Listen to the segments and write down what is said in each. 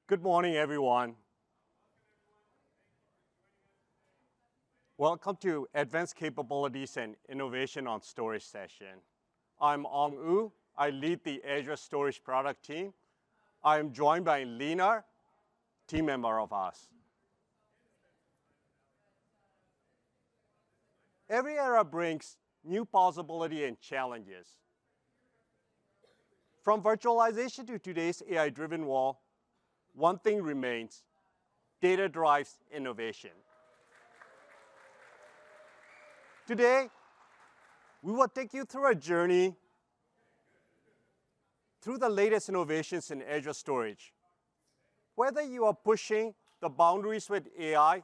Good morning, everyone. Welcome to Advanced Capabilities and Innovation on Storage session. I'm Aung Oo. I lead the Azure Storage product team. I am joined by Lena, team member of us. Every era brings new possibility and challenges. From virtualization to today's AI-driven world, one thing remains: data drives innovation. Today, we will take you through a journey through the latest innovations in Azure Storage. Whether you are pushing the boundaries with AI,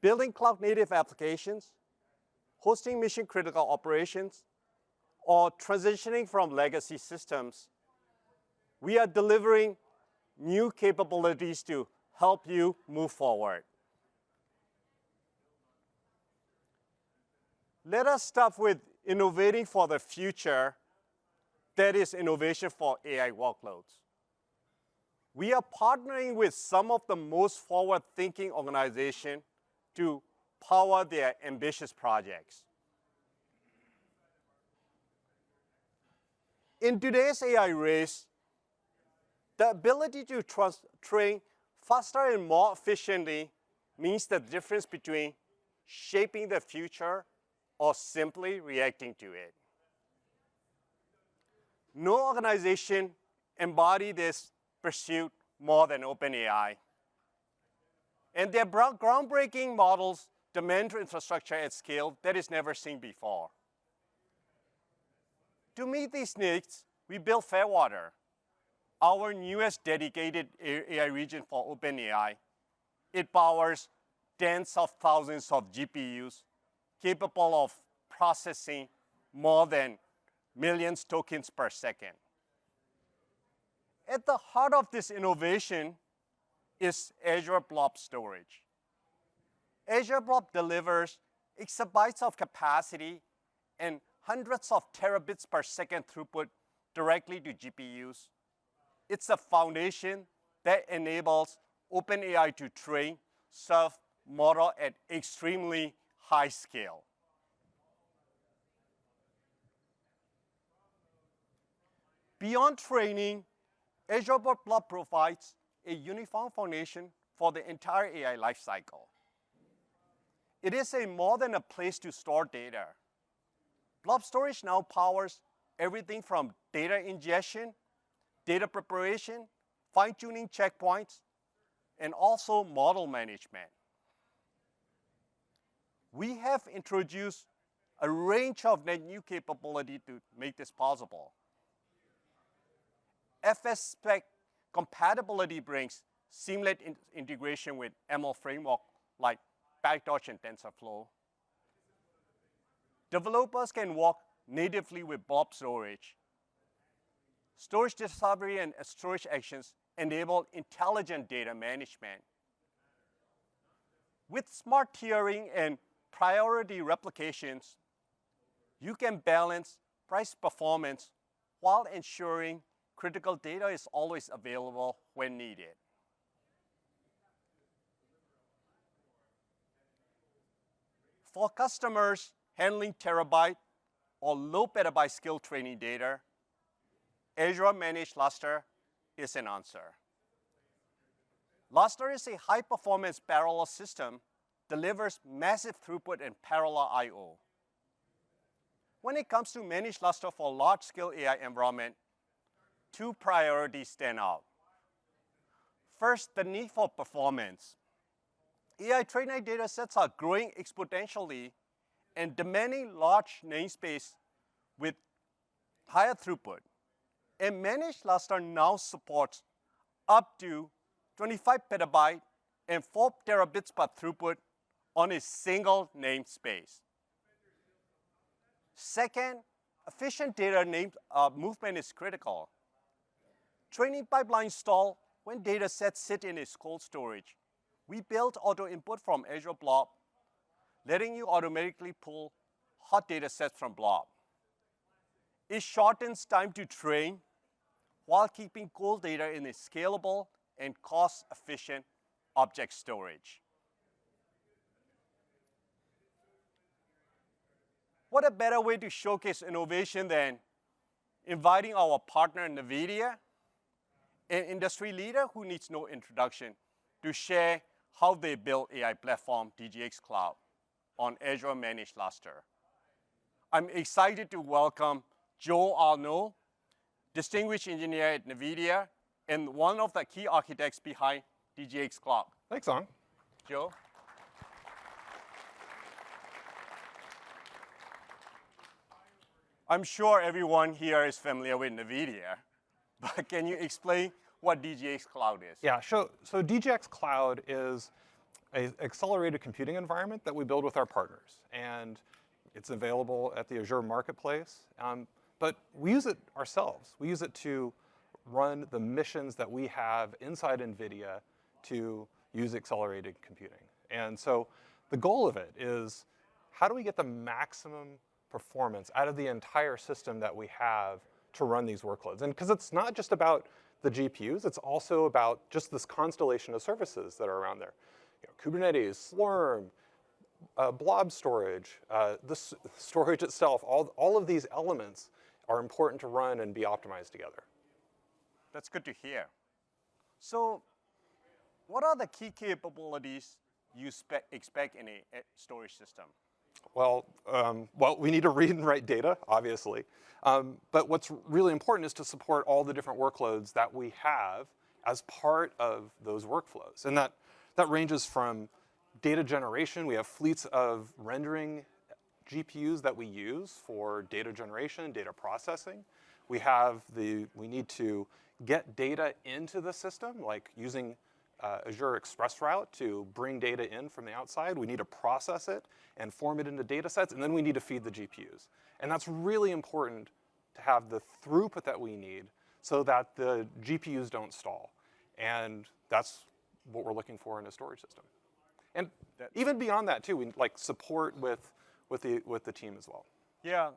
building cloud-native applications, hosting mission-critical operations, or transitioning from legacy systems, we are delivering new capabilities to help you move forward. Let us start with innovating for the future, that is innovation for AI workloads. We are partnering with some of the most forward-thinking organizations to power their ambitious projects. In today's AI race, the ability to train faster and more efficiently means the difference between shaping the future or simply reacting to it. No organization embodies this pursuit more than OpenAI. And their groundbreaking models demand infrastructure at scale that is never seen before. To meet these needs, we built Fairwater, our newest dedicated AI region for OpenAI. It powers tens of thousands of GPUs capable of processing more than millions tokens per second. At the heart of this innovation is Azure Blob storage. Azure Blob delivers exabytes of capacity and hundreds of terabits per second throughput directly to GPUs. It's a foundation that enables OpenAI to train, serve, model at extremely high scale. Beyond training, Azure Blob provides a uniform foundation for the entire AI lifecycle. It is more than a place to store data. Blob storage now powers everything from data ingestion, data preparation, fine-tuning checkpoints, and also model management. We have introduced a range of net new capability to make this possible. Spec compatibility brings seamless integration with ML framework like PyTorch and TensorFlow. Developers can work natively with Blob storage. Storage discovery and storage actions enable intelligent data management. With smart tiering and priority replications, you can balance price performance while ensuring critical data is always available when needed. For customers handling terabyte or low petabyte scale training data, Azure Managed Lustre is an answer. Lustre is a high-performance parallel system, delivers massive throughput and parallel I/O. When it comes to Managed Lustre for large-scale AI environment, two priorities stand out. First, the need for performance. AI training data sets are growing exponentially and demanding large namespace with higher throughput. And Managed Lustre now supports up to 25 petabyte and 4 terabits per throughput on a single namespace. Second, efficient data movement is critical. Training pipelines stall when data sets sit in its cold storage. We built auto input from Azure Blob, letting you automatically pull hot data sets from Blob. It shortens time to train while keeping cold data in a scalable and cost-efficient object storage. What a better way to showcase innovation than inviting our partner NVIDIA, an industry leader who needs no introduction, to share how they build AI platform DGX Cloud on Azure Managed Lustre. I'm excited to welcome Joe Arnaud, distinguished engineer at NVIDIA and one of the key architects behind DGX Cloud. Thanks, Aung. Joe. I'm sure everyone here is familiar with NVIDIA, but can you explain what DGX Cloud is? Yeah, so DGX Cloud is an accelerated computing environment that we build with our partners. And it's available at the Azure Marketplace. But we use it ourselves. We use it to run the missions that we have inside NVIDIA to use accelerated computing. And so the goal of it is, how do we get the maximum performance out of the entire system that we have to run these workloads? And because it's not just about the GPUs, it's also about just this constellation of services that are around there. Kubernetes, Slurm, Blob storage, the storage itself, all of these elements are important to run and be optimized together. That's good to hear. So what are the key capabilities you expect in a storage system? Well, we need to read and write data, obviously. But what's really important is to support all the different workloads that we have as part of those workflows. And that ranges from data generation. We have fleets of rendering GPUs that we use for data generation, data processing. We need to get data into the system, like using Azure ExpressRoute to bring data in from the outside. We need to process it and form it into data sets, and then we need to feed the GPUs. And that's really important to have the throughput that we need so that the GPUs don't stall. And that's what we're looking for in a storage system. And even beyond that too, we like support with the team as well. Yeah,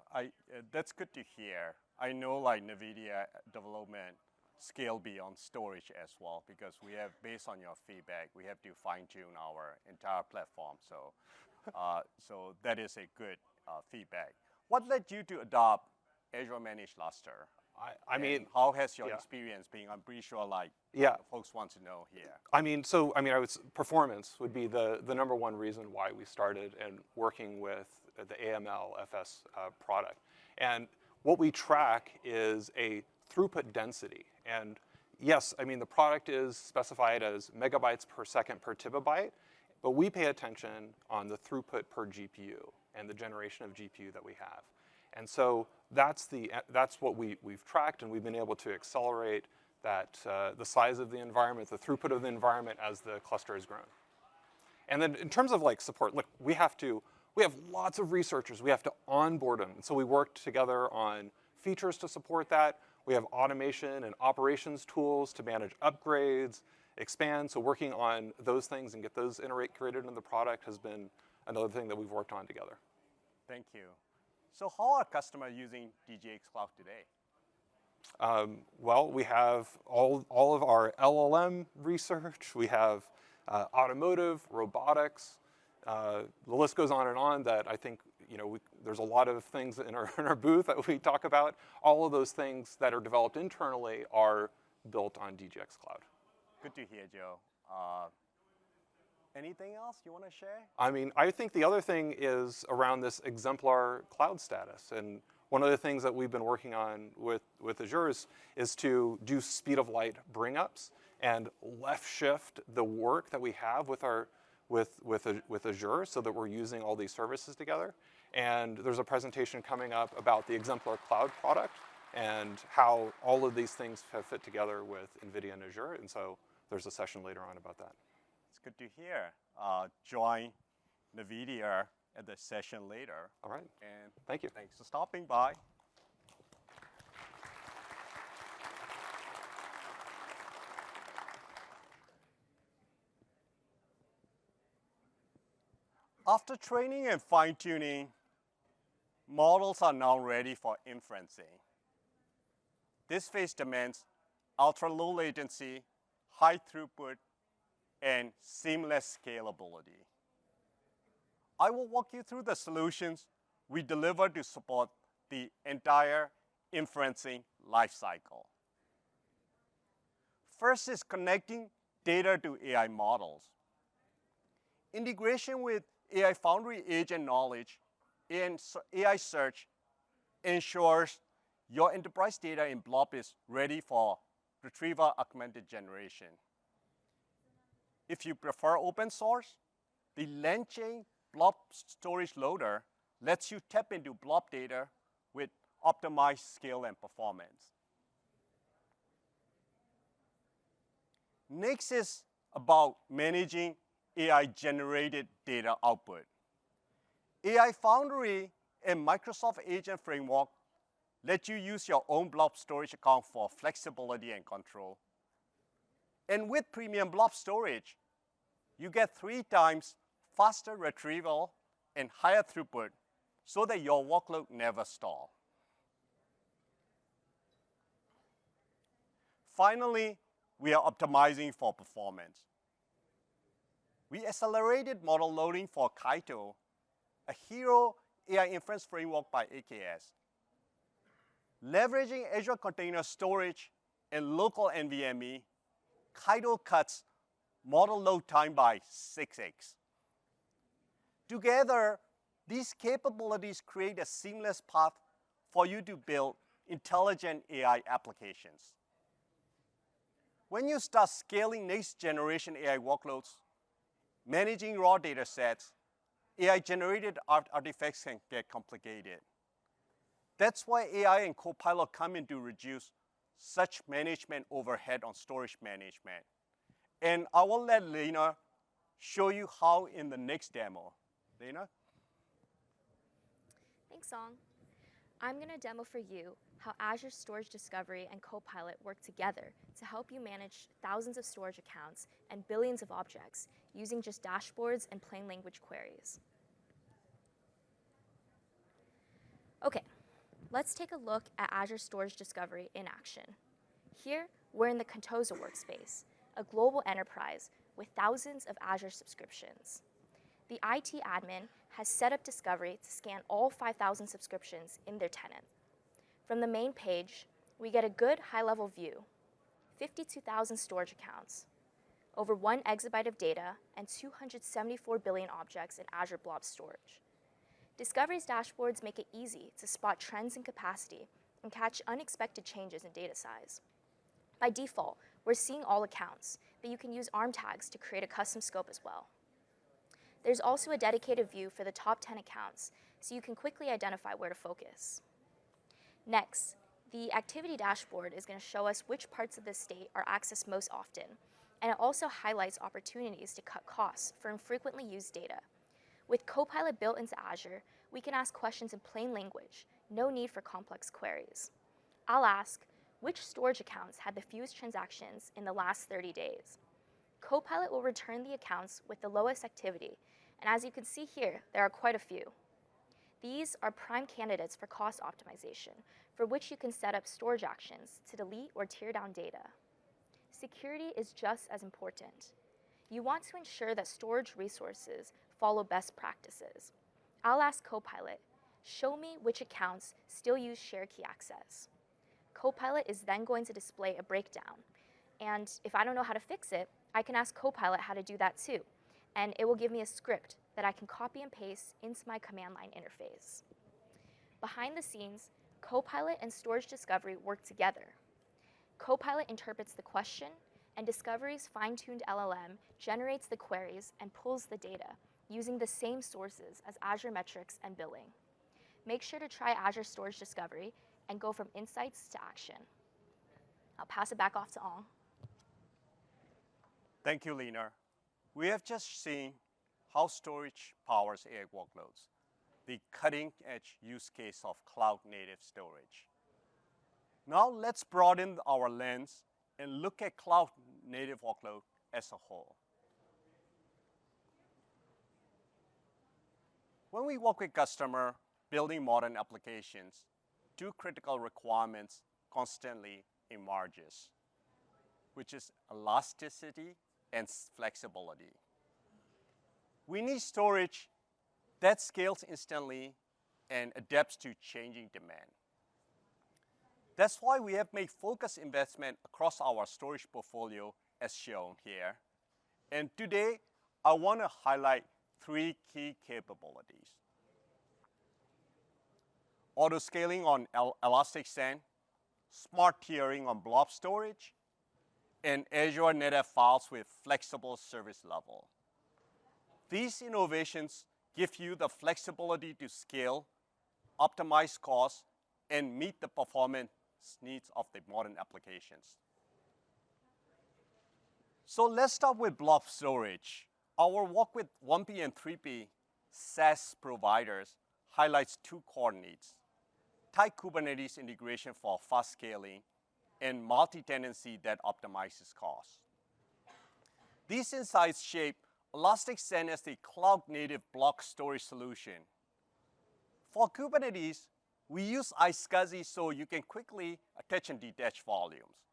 that's good to hear. I know like NVIDIA development scale beyond storage as well, because we have, based on your feedback, we have to fine tune our entire platform. So, so that is a good feedback. What led you to adopt Azure Managed Lustre? I mean, how has your experience been? I'm pretty sure like folks want to know here. Performance would be the number one reason why we started and working with the AML-FS product. And what we track is a throughput density. And yes, I mean, the product is specified as megabytes per second per terabyte, but we pay attention on the throughput per GPU and the generation of GPU that we have. And so that's what we've tracked, and we've been able to accelerate that, the size of the environment, the throughput of the environment as the cluster has grown. And then in terms of like support, look, we have lots of researchers. We have to onboard them. And so we worked together on features to support that. We have automation and operations tools to manage upgrades, expand. So working on those things and get those integrated into the product has been another thing that we've worked on together. Thank you. So how are customers using DGX Cloud today? Well, we have all of our LLM research. We have automotive, robotics. The list goes on that I think there's a lot of things in our booth that we talk about. All of those things that are developed internally are built on DGX Cloud. Good to hear, Joe. Anything else you want to share? I mean, I think the other thing is around this exemplar cloud status. And one of the things that we've been working on with Azure is to do speed of light bring-ups and left shift the work that we have with Azure so that we're using all these services together. And there's a presentation coming up about the exemplar cloud product and how all of these things have fit together with NVIDIA and Azure. And so there's a session later on about that. It's good to hear. Join NVIDIA at the session later. All right. And thank you. Thanks for stopping by. After training and fine-tuning, models are now ready for inferencing. This phase demands ultra-low latency, high throughput, and seamless scalability. I will walk you through the solutions we deliver to support the entire inferencing lifecycle. First is connecting data to AI models. Integration with AI Foundry agent knowledge and AI search ensures your enterprise data in Blob is ready for retrieval augmented generation. If you prefer open source, the LangChain Blob storage loader lets you tap into Blob data with optimized scale and performance. Next is about managing AI-generated data output. AI Foundry and Microsoft Agent Framework let you use your own Blob storage account for flexibility and control. And with premium Blob storage, you get 3 times faster retrieval and higher throughput so that your workload never stalls. Finally, we are optimizing for performance. We accelerated model loading for Kaito, a hero AI inference framework by AKS. Leveraging Azure Container Storage and local NVMe, Kaito cuts model load time by 6x. Together, these capabilities create a seamless path for you to build intelligent AI applications. When you start scaling next-generation AI workloads, managing raw data sets, AI-generated artifacts can get complicated. That's why AI and Copilot come in to reduce such management overhead on storage management. And I will let Lena show you how in the next demo. Lena? Thanks, Aung. I'm going to demo for you how Azure Storage Discovery and Copilot work together to help you manage thousands of storage accounts and billions of objects using just dashboards and plain language queries. Okay, let's take a look at Azure Storage Discovery in action. Here, we're in the Contoso workspace, a global enterprise with thousands of Azure subscriptions. The IT admin has set up Discovery to scan all 5,000 subscriptions in their tenant. From the main page, we get a good high-level view, 52,000 storage accounts, over 1 exabyte of data, and 274 billion objects in Azure Blob Storage. Discovery's dashboards make it easy to spot trends in capacity and catch unexpected changes in data size. By default, we're seeing all accounts, but you can use ARM tags to create a custom scope as well. There's also a dedicated view for the top 10 accounts, so you can quickly identify where to focus. Next, the activity dashboard is going to show us which parts of the state are accessed most often, and it also highlights opportunities to cut costs for infrequently used data. With Copilot built into Azure, we can ask questions in plain language, no need for complex queries. I'll ask, which storage accounts had the fewest transactions in the last 30 days? Copilot will return the accounts with the lowest activity, and as you can see here, there are quite a few. These are prime candidates for cost optimization, for which you can set up storage actions to delete or tear down data. Security is just as important. You want to ensure that storage resources follow best practices. I'll ask Copilot, show me which accounts still use shared key access. Copilot is then going to display a breakdown. And if I don't know how to fix it, I can ask Copilot how to do that too. And it will give me a script that I can copy and paste into my command line interface. Behind the scenes, Copilot and Storage Discovery work together. Copilot interprets the question, and Discovery's fine-tuned LLM generates the queries and pulls the data using the same sources as Azure Metrics and Billing. Make sure to try Azure Storage Discovery and go from insights to action. I'll pass it back off to Aung. Thank you, Lena. We have just seen how storage powers AI workloads, the cutting-edge use case of cloud-native storage. Now let's broaden our lens and look at cloud-native workload as a whole. When we work with customers building modern applications, 2 critical requirements constantly emerges. which is elasticity and flexibility. We need storage that scales instantly and adapts to changing demand. That's why we have made focused investment across our storage portfolio as shown here. And today, I want to highlight 3 key capabilities. Auto-scaling on Elasticsearch, smart tiering on Blob storage, and Azure NetApp Files with flexible service level. These innovations give you the flexibility to scale, optimize costs, and meet the performance needs of the modern applications. So let's start with Blob storage. Our work with 1P and 3P SaaS providers highlights 2 core needs: tight Kubernetes integration for fast scaling and multi-tenancy that optimizes costs. These insights shape Elasticsearch as the cloud-native block storage solution. For Kubernetes, we use iSCSI so you can quickly attach and detach volumes.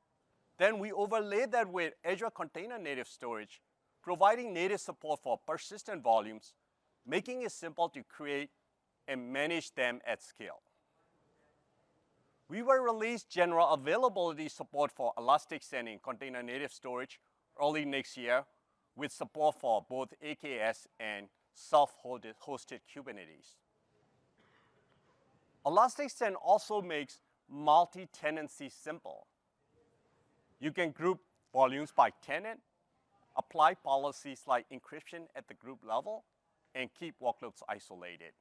Then we overlay that with Azure Container Native Storage, providing native support for persistent volumes, making it simple to create and manage them at scale. We will release general availability support for Elasticsearch in Container Native Storage early next year, with support for both AKS and self-hosted Kubernetes. Elasticsearch also makes multi-tenancy simple. You can group volumes by tenant, apply policies like encryption at the group level, and keep workloads isolated.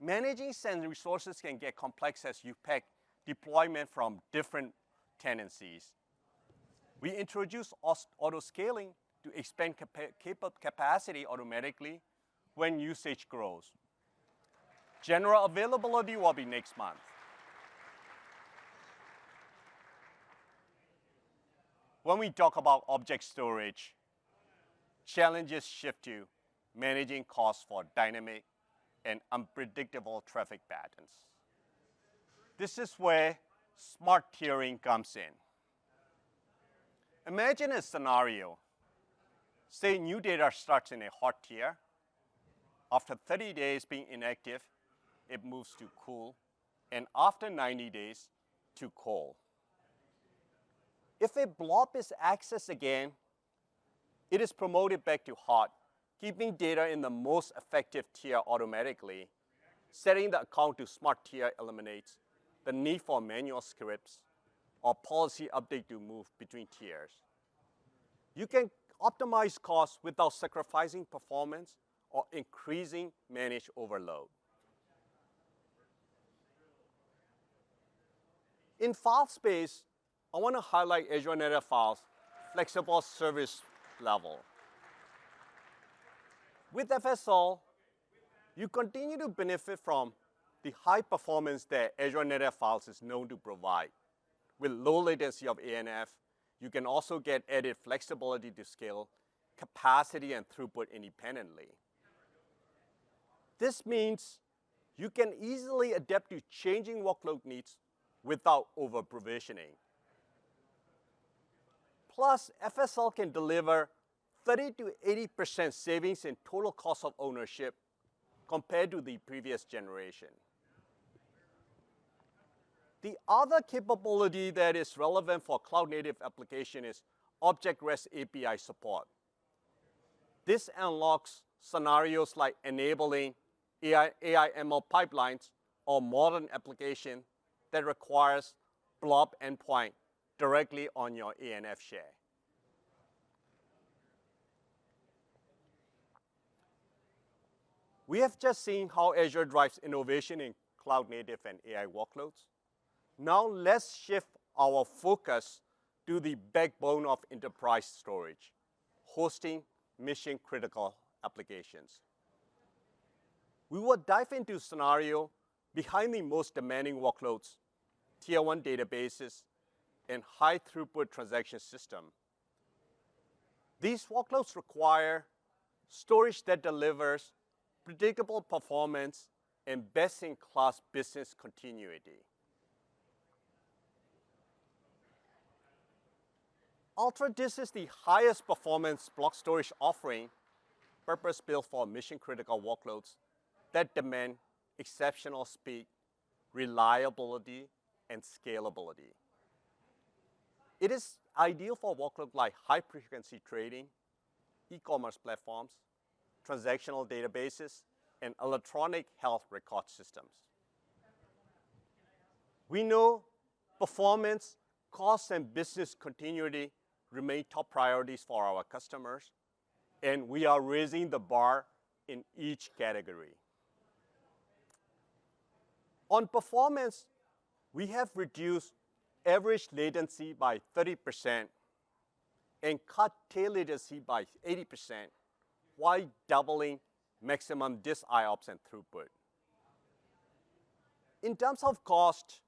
Managing SAN resources can get complex as you pack deployment from different tenancies. We introduce auto-scaling to expand capacity automatically when usage grows. General availability will be next month. When we talk about object storage, challenges shift to managing costs for dynamic and unpredictable traffic patterns. This is where smart tiering comes in. Imagine a scenario. Say new data starts in a hot tier. After 30 days being inactive, it moves to cool, and after 90 days, to cold. If a blob is accessed again, it is promoted back to hot, keeping data in the most effective tier automatically. Setting the account to smart tier eliminates the need for manual scripts or policy update to move between tiers. You can optimize costs without sacrificing performance or increasing managed overload. In file space, I want to highlight Azure NetApp Files flexible service level. With FSL, you continue to benefit from the high performance that Azure NetApp Files is known to provide. With low latency of ANF, you can also get added flexibility to scale capacity and throughput independently. This means you can easily adapt to changing workload needs without over-provisioning. Plus, FSL can deliver 30 to 80% savings in total cost of ownership compared to the previous generation. The other capability that is relevant for cloud-native application is Object REST API support. This unlocks scenarios like enabling AI ML pipelines or modern application that requires Blob endpoint directly on your ANF share. We have just seen how Azure drives innovation in cloud-native and AI workloads. Now let's shift our focus to the backbone of enterprise storage, hosting mission-critical applications. We will dive into a scenario behind the most demanding workloads, Tier 1 databases, and high-throughput transaction system. These workloads require storage that delivers predictable performance and best-in-class business continuity. UltraDisk is the highest performance block storage offering purpose-built for mission-critical workloads that demand exceptional speed, reliability, and scalability. It is ideal for workloads like high-frequency trading, e-commerce platforms, transactional databases, and electronic health record systems. We know performance, cost, and business continuity remain top priorities for our customers, and we are raising the bar in each category. On performance, we have reduced average latency by 30% and cut tail latency by 80% while doubling maximum disk IOPS and throughput. In terms of cost,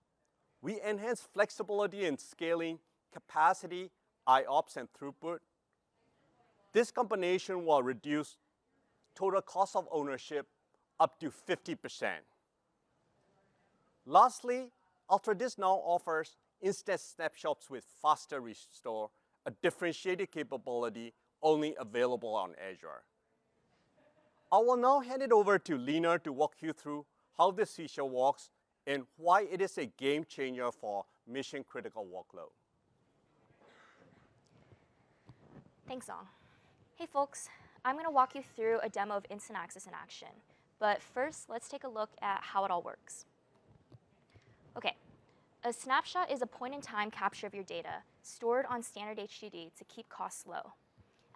we enhance flexibility in scaling capacity, IOPS, and throughput. This combination will reduce total cost of ownership up to 50%. Lastly, UltraDisk now offers instant snapshots with faster restore, a differentiated capability only available on Azure. I will now hand it over to Lena to walk you through how this feature works and why it is a game changer for mission-critical workload. Thanks, Aung. Hey folks, I'm going to walk you through a demo of Instant Access in action. But first, let's take a look at how it all works. Okay, a snapshot is a point-in-time capture of your data stored on standard HDD to keep costs low.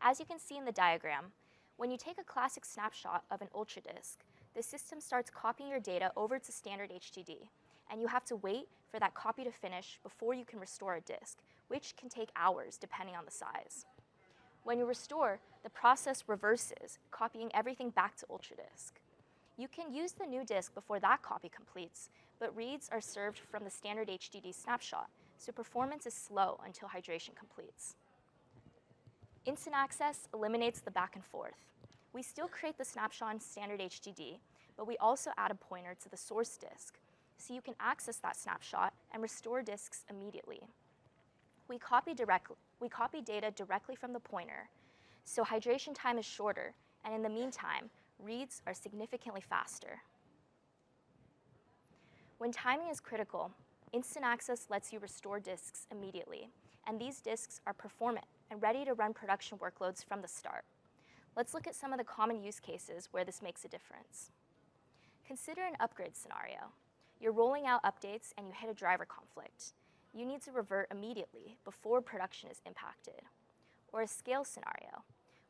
As you can see in the diagram, when you take a classic snapshot of an UltraDisk, the system starts copying your data over to standard HDD, and you have to wait for that copy to finish before you can restore a disk, which can take hours depending on the size. When you restore, the process reverses, copying everything back to UltraDisk. You can use the new disk before that copy completes, but reads are served from the standard HDD snapshot, so performance is slow until hydration completes. Instant Access eliminates the back and forth. We still create the snapshot in standard HDD, but we also add a pointer to the source disk, so you can access that snapshot and restore disks immediately. We copy data directly from the pointer, so hydration time is shorter, and in the meantime, reads are significantly faster. When timing is critical, Instant Access lets you restore disks immediately, and these disks are performant and ready to run production workloads from the start. Let's look at some of the common use cases where this makes a difference. Consider an upgrade scenario. You're rolling out updates and you hit a driver conflict. You need to revert immediately before production is impacted. Or a scale scenario.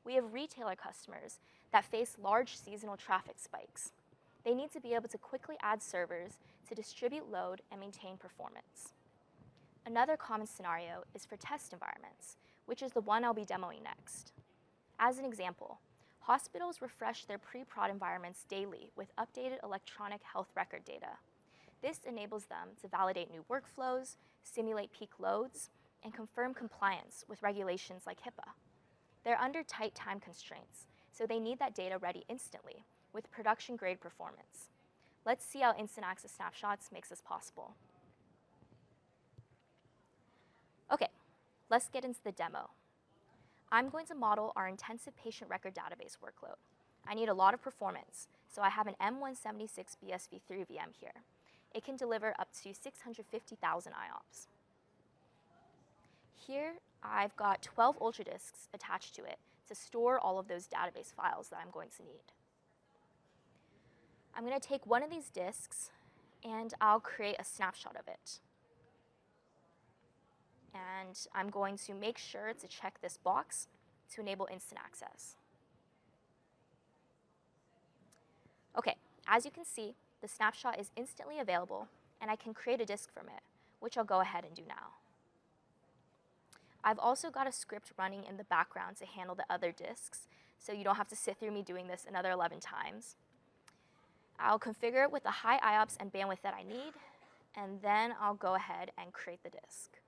We have retailer customers that face large seasonal traffic spikes. They need to be able to quickly add servers to distribute load and maintain performance. Another common scenario is for test environments, which is the one I'll be demoing next. As an example, hospitals refresh their pre-prod environments daily with updated electronic health record data. This enables them to validate new workflows, simulate peak loads, and confirm compliance with regulations like HIPAA. They're under tight time constraints, so they need that data ready instantly with production-grade performance. Let's see how Instant Access Snapshots makes this possible. Okay, let's get into the demo. I'm going to model our intensive patient record database workload. I need a lot of performance, so I have an 𝗦𝗽𝗲𝗶𝗸𝗏 VM here. It can deliver up to 650,000 IOPS. Here, I've got 12 UltraDisks attached to it to store all of those database files that I'm going to need. I'm going to take one of these disks, and I'll create a snapshot of it. And I'm going to make sure to check this box to enable instant access. Okay, as you can see, the snapshot is instantly available, and I can create a disk from it, which I'll go ahead and do now. I've also got a script running in the background to handle the other disks, so you don't have to sit through me doing this another 11 times. I'll configure it with the high IOPS and bandwidth that I need, and then I'll go ahead and create the disk.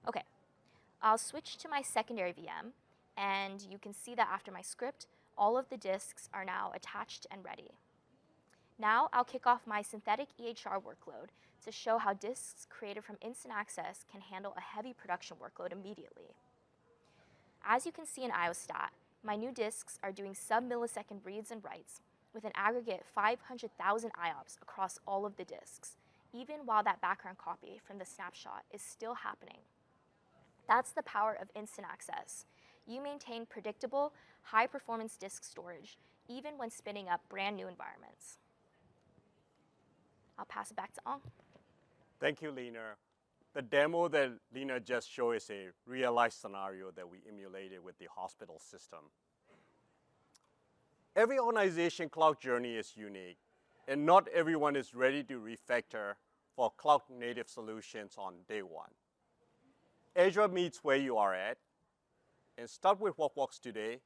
Okay, I'll switch to my secondary VM, and you can see that after my script, all of the disks are now attached and ready. Now I'll kick off my synthetic EHR workload to show how disks created from instant access can handle a heavy production workload immediately. As you can see in IOStat, my new disks are doing sub-millisecond reads and writes with an aggregate 500,000 IOPS across all of the disks, even while that background copy from the snapshot is still happening. That's the power of instant access. You maintain predictable, high-performance disk storage, even when spinning up brand new environments. I'll pass it back to Aung. Thank you, Lena. The demo that Lena just showed is a real-life scenario that we emulated with the hospital system. Every organization cloud journey is unique, and not everyone is ready to refactor for cloud-native solutions on day one. Azure meets where you are at, and start with what works today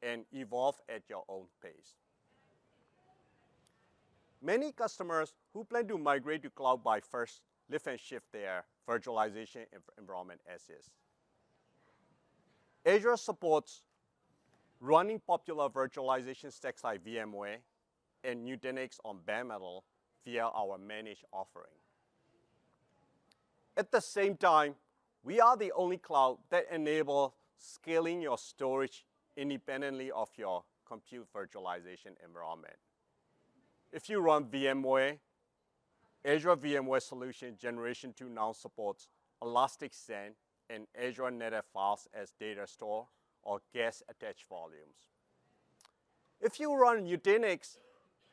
and evolve at your own pace. Many customers who plan to migrate to cloud by first lift and shift their virtualization environment as is. Azure supports running popular virtualization stacks like VMware and Nutanix on bare metal via our managed offering. At the same time, we are the only cloud that enables scaling your storage independently of your compute virtualization environment. If you run VMware, Azure VMware Solution Generation 2 now supports Elastic-SAN and Azure NetApp files as data store or guest-attached volumes. If you run Nutanix,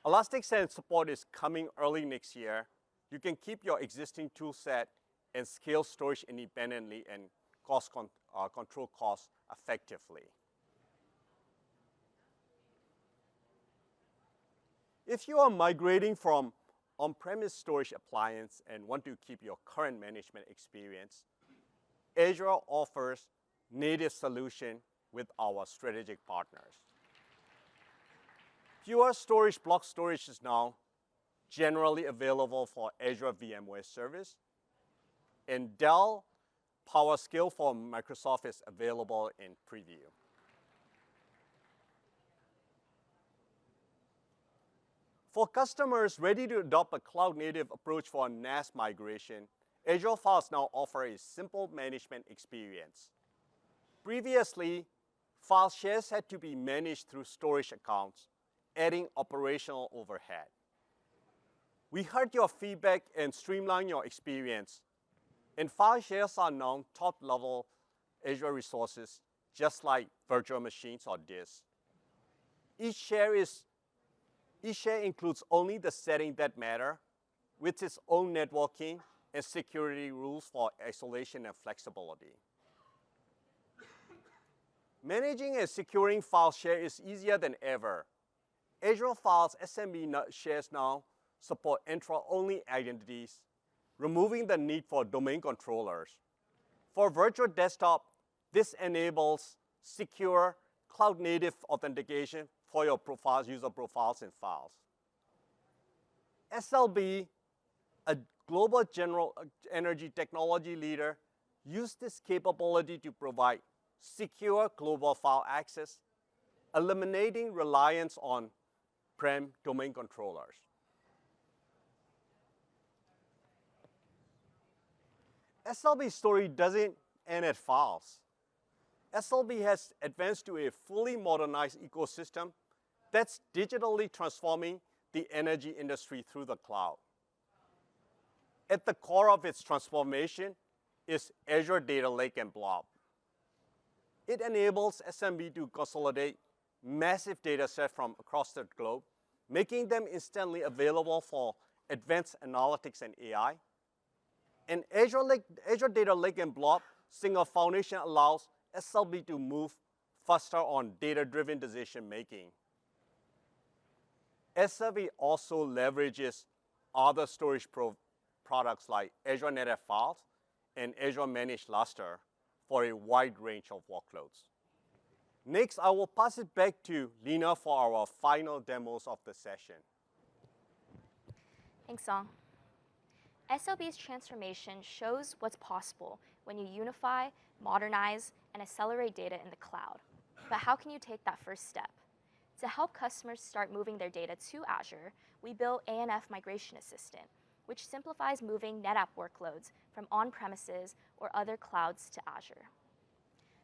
Elastic-SAN support is coming early next year. You can keep your existing tool set and scale storage independently and control costs effectively. If you are migrating from on-premise storage appliance and want to keep your current management experience, Azure offers native solution with our strategic partners. Pure Storage block storage is now generally available for Azure VMware Service, and Dell PowerScale for Microsoft is available in preview. For customers ready to adopt a cloud-native approach for NAS migration, Azure Files now offer a simple management experience. Previously, file shares had to be managed through storage accounts, adding operational overhead. We heard your feedback and streamlined your experience, and file shares are now top-level Azure resources, just like virtual machines or disks. Each share includes only the settings that matter, with its own networking and security rules for isolation and flexibility. Managing and securing file share is easier than ever. Azure Files SMB shares now support Entra-only identities, removing the need for domain controllers. For virtual desktop, this enables secure cloud-native authentication for your profiles, user profiles, and files. SLB, a global general energy technology leader, used this capability to provide secure global file access, eliminating reliance on prem domain controllers. SLB story doesn't end at files. SLB has advanced to a fully modernized ecosystem that's digitally transforming the energy industry through the cloud. At the core of its transformation is Azure Data Lake and Blob. It enables SMB to consolidate massive data sets from across the globe, making them instantly available for advanced analytics and AI. And Azure Data Lake and Blob single foundation allows SLB to move faster on data-driven decision-making. SLB also leverages other storage products like Azure NetApp Files and Azure Managed Lustre for a wide range of workloads. Next, I will pass it back to Lena for our final demos of the session. Thanks, Aung. SLB's transformation shows what's possible when you unify, modernize, and accelerate data in the cloud. But how can you take that first step? To help customers start moving their data to Azure, we built ANF Migration Assistant, which simplifies moving NetApp workloads from on-premises or other clouds to Azure.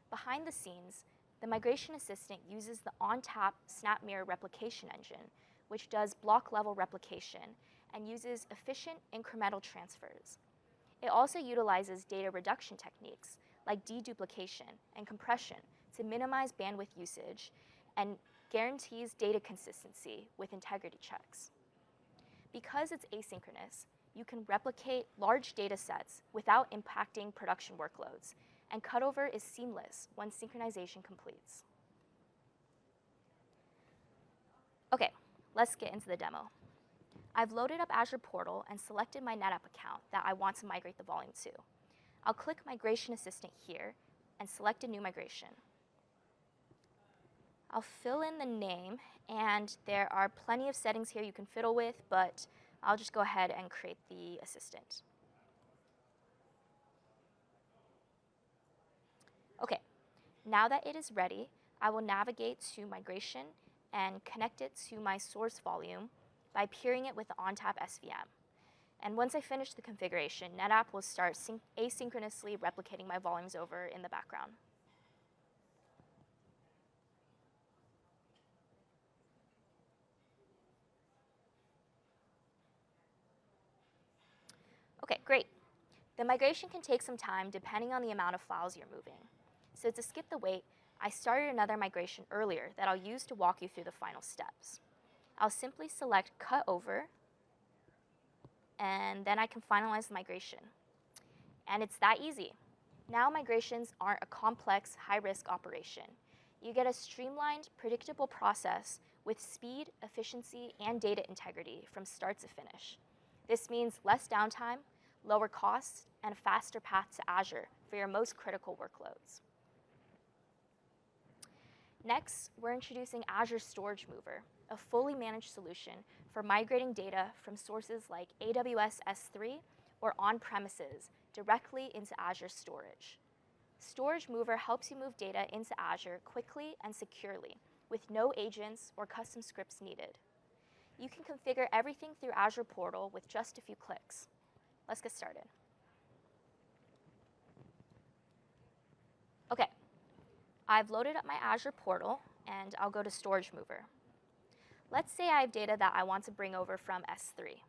Behind the scenes, the Migration Assistant uses the ONTAP SnapMirror replication engine, which does block-level replication and uses efficient incremental transfers. It also utilizes data reduction techniques like deduplication and compression to minimize bandwidth usage and guarantees data consistency with integrity checks. Because it's asynchronous, you can replicate large data sets without impacting production workloads, and cutover is seamless when synchronization completes. Okay, let's get into the demo. I've loaded up Azure Portal and selected my NetApp account that I want to migrate the volume to. I'll click Migration Assistant here and select a new migration. I'll fill in the name, and there are plenty of settings here you can fiddle with, but I'll just go ahead and create the assistant. Okay, now that it is ready, I will navigate to Migration and connect it to my source volume by peering it with the ONTAP SVM. And once I finish the configuration, NetApp will start asynchronously replicating my volumes over in the background. Okay, great. The migration can take some time depending on the amount of files you're moving. So to skip the wait, I started another migration earlier that I'll use to walk you through the final steps. I'll simply select Cut Over, and then I can finalize the migration. And it's that easy. Now migrations aren't a complex, high-risk operation. You get a streamlined, predictable process with speed, efficiency, and data integrity from start to finish. This means less downtime, lower costs, and a faster path to Azure for your most critical workloads. Next, we're introducing Azure Storage Mover, a fully managed solution for migrating data from sources like AWS S3 or on-premises directly into Azure Storage. Storage Mover helps you move data into Azure quickly and securely with no agents or custom scripts needed. You can configure everything through Azure Portal with just a few clicks. Let's get started. Okay, I've loaded up my Azure Portal, and I'll go to Storage Mover. Let's say I have data that I want to bring over from S3.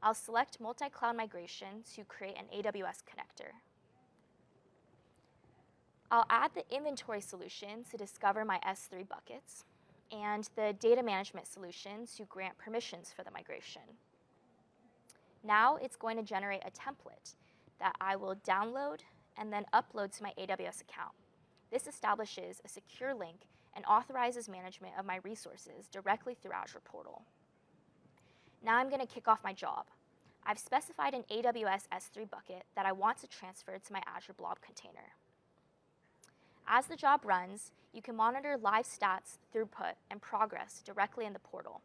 I'll select Multi-Cloud Migration to create an AWS connector. I'll add the inventory solution to discover my S3 buckets, and the data management solution to grant permissions for the migration. Now it's going to generate a template that I will download and then upload to my AWS account. This establishes a secure link and authorizes management of my resources directly through Azure Portal. Now I'm going to kick off my job. I've specified an AWS S3 bucket that I want to transfer to my Azure Blob container. As the job runs, you can monitor live stats, throughput, and progress directly in the portal.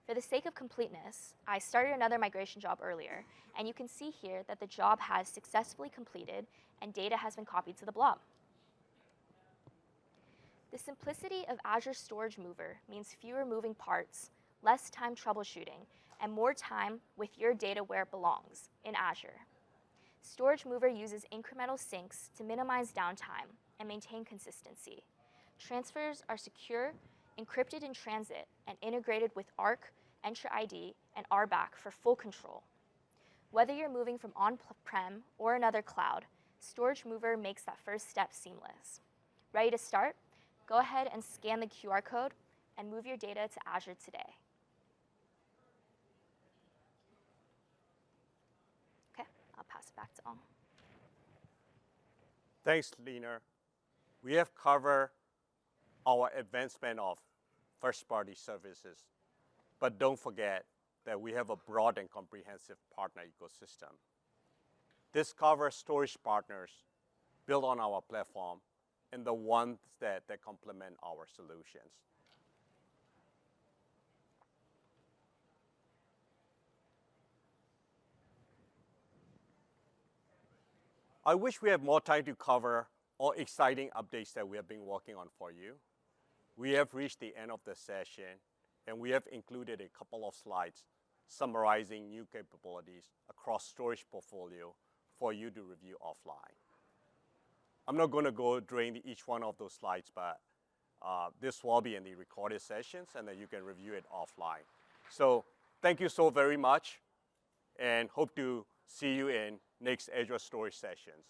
For the sake of completeness, I started another migration job earlier, and you can see here that the job has successfully completed and data has been copied to the blob. The simplicity of Azure Storage Mover means fewer moving parts, less time troubleshooting, and more time with your data where it belongs, in Azure. Storage Mover uses incremental syncs to minimize downtime and maintain consistency. Transfers are secure, encrypted in transit, and integrated with ARC, Entra ID, and RBAC for full control. Whether you're moving from on-prem or another cloud, Storage Mover makes that first step seamless. Ready to start? Go ahead and scan the QR code and move your data to Azure today. Okay, I'll pass it back to Aung. Thanks, Lena. We have covered our advancement of first-party services, but don't forget that we have a broad and comprehensive partner ecosystem. This covers storage partners built on our platform and the ones that complement our solutions. I wish we had more time to cover all exciting updates that we have been working on for you. we have reached the end of the session, and we have included a couple of slides summarizing new capabilities across storage portfolio for you to review offline. I'm not going to go during each one of those slides, but this will be in the recorded sessions, and then you can review it offline. So thank you so very much, and hope to see you in next Azure Storage sessions.